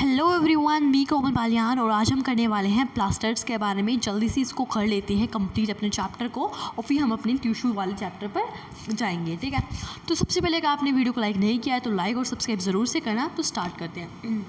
Hello everyone, मी कोमल बालियान और आज हम करने वाले हैं प्लास्टर्स के बारे में। जल्दी से इसको कर लेते हैं कंप्लीट अपने चैप्टर को और फिर हम अपने टिश्यू वाले चैप्टर पर जाएंगे। ठीक है, तो सबसे पहले अगर आपने वीडियो को लाइक नहीं किया है तो लाइक और सब्सक्राइब ज़रूर से करना। तो स्टार्ट करते हैं।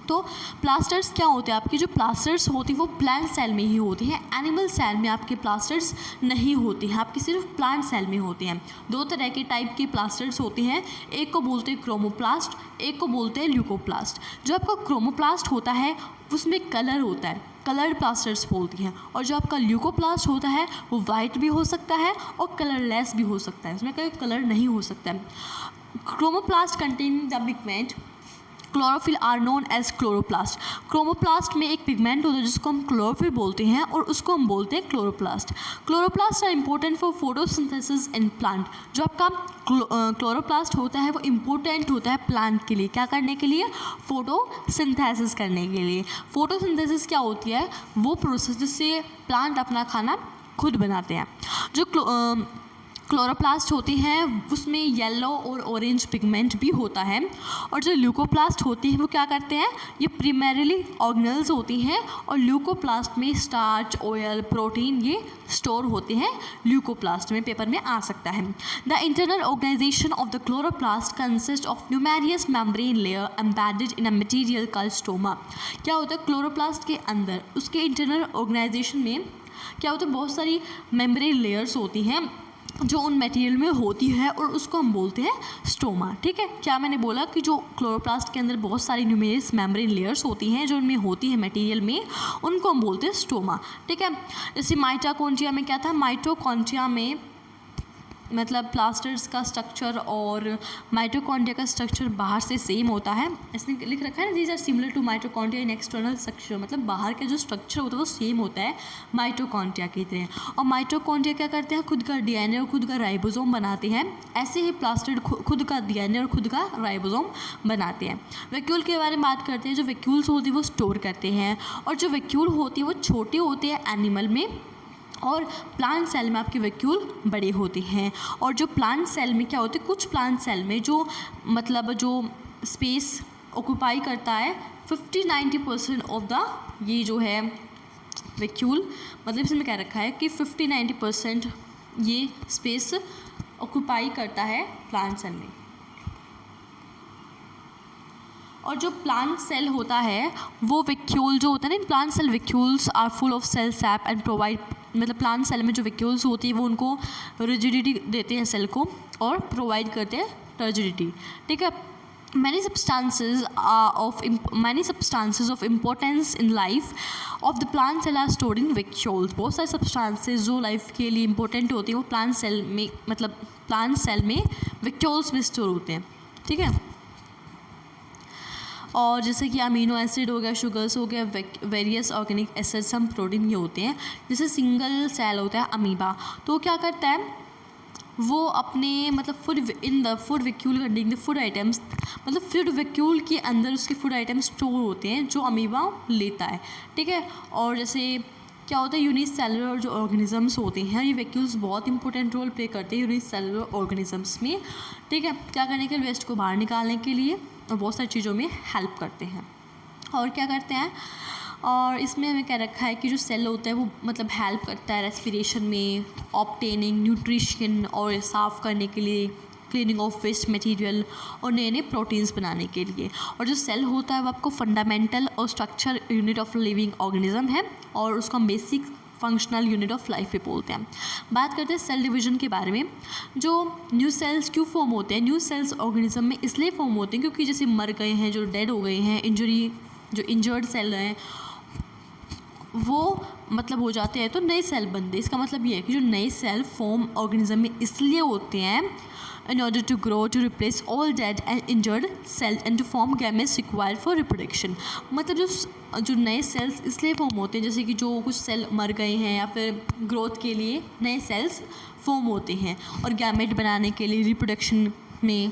तो प्लास्टर्स क्या होते हैं? आपकी जो प्लास्टर्स होती हैं वो प्लांट सेल में ही होती हैं। एनिमल सेल में आपके प्लास्टर्स नहीं होती हैं, आपकी सिर्फ प्लांट सेल में होती हैं। दो तरह के टाइप के प्लास्टर्स होते हैं, एक को बोलते हैं क्रोमोप्लास्ट, एक को बोलते हैं ल्यूकोप्लास्ट। जो आपका क्रोमोप्लास्ट होता है उसमें कलर होता है, कलर्ड प्लास्टर्स बोलती हैं। और जो आपका ल्यूकोप्लास्ट होता है वो वाइट भी हो सकता है और कलरलेस भी हो सकता है, उसमें कोई कलर नहीं हो सकता है। Chromoplast containing the pigment chlorophyll are known as chloroplast. Chromoplast में एक पिगमेंट होता है जिसको हम क्लोरोफिल बोलते हैं और उसको हम बोलते हैं chloroplast. Chloroplast are important for photosynthesis in plant. जो आपका क्लोरोप्लास्ट होता है वो इम्पोर्टेंट होता है प्लांट के लिए। क्या करने के लिए? फोटोसिंथेसिस करने के लिए। फोटोसिंथेसिस क्या होती है? वो प्रोसेस जिससे प्लांट अपना खाना खुद बनाते हैं। जो क्लोरोप्लास्ट होती हैं उसमें येलो और ऑरेंज पिगमेंट भी होता है। और जो ल्यूकोप्लास्ट होती हैं वो क्या करते हैं? ये प्राइमरीली ऑर्गेनेल्स होती हैं और ल्यूकोप्लास्ट में स्टार्च, ऑयल, प्रोटीन ये स्टोर होते हैं। ल्यूकोप्लास्ट में पेपर में आ सकता है। The internal organisation of the chloroplast consist of numerous membrane layer embedded in a material called stoma. क्या होता है क्लोरोप्लास्ट के अंदर? उसके इंटरनल ऑर्गेनाइजेशन में क्या होता है? बहुत सारी मेम्ब्रेन लेयर्स होती हैं जो उन मटेरियल में होती है और उसको हम बोलते हैं स्टोमा। ठीक है, क्या मैंने बोला कि जो क्लोरोप्लास्ट के अंदर बहुत सारी न्यूमेरियस मेम्ब्रेन लेयर्स होती हैं जो उनमें होती है मटेरियल में, उनको हम बोलते हैं स्टोमा। ठीक है, जैसे माइटोकॉन्ड्रिया में क्या था? माइटोकॉन्ड्रिया में मतलब प्लास्टर्स का स्ट्रक्चर और माइटोकॉन्ड्रिया का स्ट्रक्चर बाहर से सेम होता है। इसमें लिख रखा है ना, these are similar to mitochondria in external structure. मतलब बाहर का जो स्ट्रक्चर होता है वो सेम होता है माइटोकॉन्ड्रिया की तरह। और माइटोकॉन्ड्रिया क्या करते हैं? खुद का डीएनए और खुद का राइबोसोम बनाते हैं। ऐसे ही प्लास्टर खुद का डीएनए और खुद का राइबोसोम बनाते हैं। वैक्यूल के बारे में बात करते हैं। जो वैक्यूल्स होती है वो स्टोर करते हैं और जो वैक्यूल होती है वो छोटे होते हैं एनिमल में और प्लांट सेल में आपके वैक्यूल बड़े होते हैं। और जो प्लांट सेल में क्या होते हैं? कुछ प्लांट सेल में जो मतलब जो स्पेस ऑक्यूपाई करता है 50-90% ऑफ द ये जो है वैक्यूल, मतलब इसमें क्या रखा है कि 50-90% ये स्पेस ऑक्यूपाई करता है प्लांट सेल में। और जो प्लांट सेल होता है वो वैक्यूल जो होता है ना, plant cell vacuoles are full of cell sap and provide, मतलब प्लांट सेल में जो वैक्यूल्स होती है वो उनको रिजिडिटी देते हैं सेल को और प्रोवाइड करते हैं टर्जिडिटी। ठीक है, many substances of importance in life of the plant cell are stored in vacuoles। बहुत सारे substances जो लाइफ के लिए इंपॉर्टेंट होती हैं वो प्लांट सेल में, मतलब प्लांट सेल में वैक्यूल्स में स्टोर होते हैं। ठीक है, और जैसे कि अमीनो एसिड हो गया, शुगर्स हो गया, वेरियस ऑर्गेनिक एसिड्स, हम प्रोटीन ये होते हैं। जैसे सिंगल सेल होता है अमीबा, तो क्या करता है वो अपने मतलब food vacuole containing the food items, मतलब फूड वैक्यूल के अंदर उसके फूड आइटम्स स्टोर होते हैं जो अमीबा लेता है। ठीक है, और जैसे क्या होता है यूनिसेलुलर जो ऑर्गेनिजम्स होते हैं, ये वैक्यूल्स बहुत इंपॉर्टेंट रोल प्ले करते हैं यूनिसेलुलर ऑर्गेनिजम्स में। ठीक है, क्या करने के लिए? वेस्ट को बाहर निकालने के लिए और बहुत सारी चीज़ों में हेल्प करते हैं। और क्या करते हैं? और इसमें हमें क्या रखा है कि जो सेल होता है वो मतलब हेल्प करता है रेस्पिरेशन में, ऑब्टेनिंग न्यूट्रिशन और साफ़ करने के लिए, क्लीनिंग ऑफ वेस्ट मटेरियल और नए नए प्रोटीन्स बनाने के लिए। और जो सेल होता है वो आपको फंडामेंटल और structure unit of living organism है और उसको हम basic functional unit of life पे बोलते हैं। बात करते हैं सेल डिवीजन के बारे में। जो न्यू सेल्स क्यों फॉर्म होते हैं? न्यू सेल्स ऑर्गेनिज्म में इसलिए फॉर्म होते हैं क्योंकि जैसे मर गए हैं, जो डेड हो गए हैं, जो इंजर्ड सेल हैं वो मतलब हो जाते हैं तो नए सेल बनते हैं। इसका मतलब ये है कि जो नए सेल फॉर्म ऑर्गेनिज्म में इसलिए होते हैं in order to grow to replace all dead and injured cells and to form gametes required for reproduction। मतलब जो नए सेल्स इसलिए फॉर्म होते हैं, जैसे कि जो कुछ सेल मर गए हैं या फिर ग्रोथ के लिए नए सेल्स फॉर्म होते हैं और गैमेट बनाने के लिए रिप्रोडक्शन में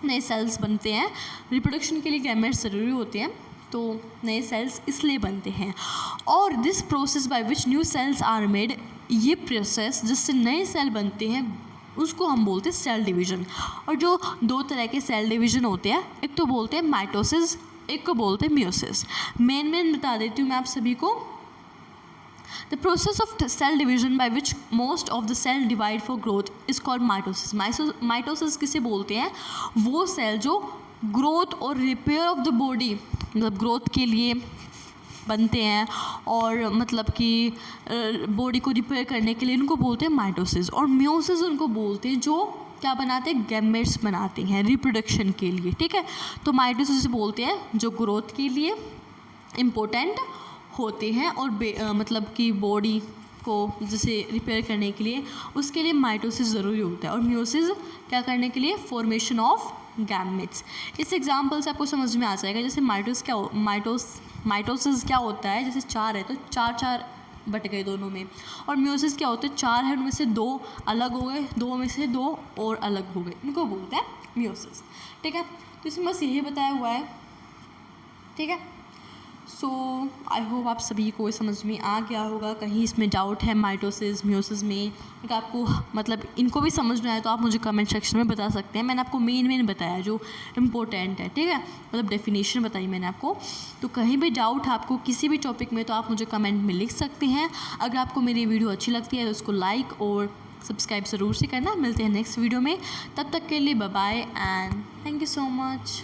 नए सेल्स बनते हैं। रिप्रोडक्शन के लिए गैमेट्स ज़रूरी होते हैं तो नए सेल्स इसलिए बनते हैं। और this process by which new cells are made, ये प्रोसेस जिससे नए सेल बनते हैं उसको हम बोलते हैं सेल डिवीज़न। और जो दो तरह के सेल डिवीज़न होते हैं, एक तो बोलते हैं माइटोसिस एक को बोलते हैं म्यूसिस। मेन बता देती हूँ मैं आप सभी को। The process of cell division by which most of the cell divide for growth is called mitosis. Mitosis किसे बोलते हैं? वो सेल जो ग्रोथ और रिपेयर ऑफ द बॉडी, मतलब ग्रोथ के लिए बनते हैं और मतलब कि बॉडी को रिपेयर करने के लिए, उनको बोलते हैं माइटोसिस। और म्यूसिस उनको बोलते हैं जो क्या बनाते हैं? गैमेट्स बनाते हैं रिप्रोडक्शन के लिए, ठीक है। तो माइटोसिस बोलते हैं जो ग्रोथ के लिए इम्पोर्टेंट होते हैं और मतलब कि बॉडी को जैसे रिपेयर करने के लिए, उसके लिए माइटोसिस ज़रूरी होता है। और म्यूसिस क्या करने के लिए? Formation of gametes. इस एग्जांपल से आपको समझ में आ जाएगा। जैसे माइटोसिस क्या होता है? जैसे 4 है तो 4 बट गए दोनों में। और म्यूसिस क्या होता है? 4 है, उनमें से 2 अलग हो गए, 2 में से 2 और अलग हो गए, इनको बोलते हैं म्यूसिस, ठीक है। तो इसमें बस यही बताया हुआ है, ठीक है। सो आई होप आप सभी को समझ में आ गया होगा। कहीं इसमें डाउट है माइटोसिस म्यूसिस में, अगर आपको मतलब इनको भी समझ में आए तो आप मुझे कमेंट सेक्शन में बता सकते हैं। मैंने आपको मेन बताया जो इम्पोर्टेंट है, ठीक है, मतलब डेफिनेशन बताई मैंने आपको। तो कहीं भी डाउट है आपको किसी भी टॉपिक में तो आप मुझे कमेंट में लिख सकते हैं। अगर आपको मेरी वीडियो अच्छी लगती है तो उसको लाइक और सब्सक्राइब ज़रूर से करना। मिलते हैं नेक्स्ट वीडियो में, तब तक के लिए bye bye and thank you so much.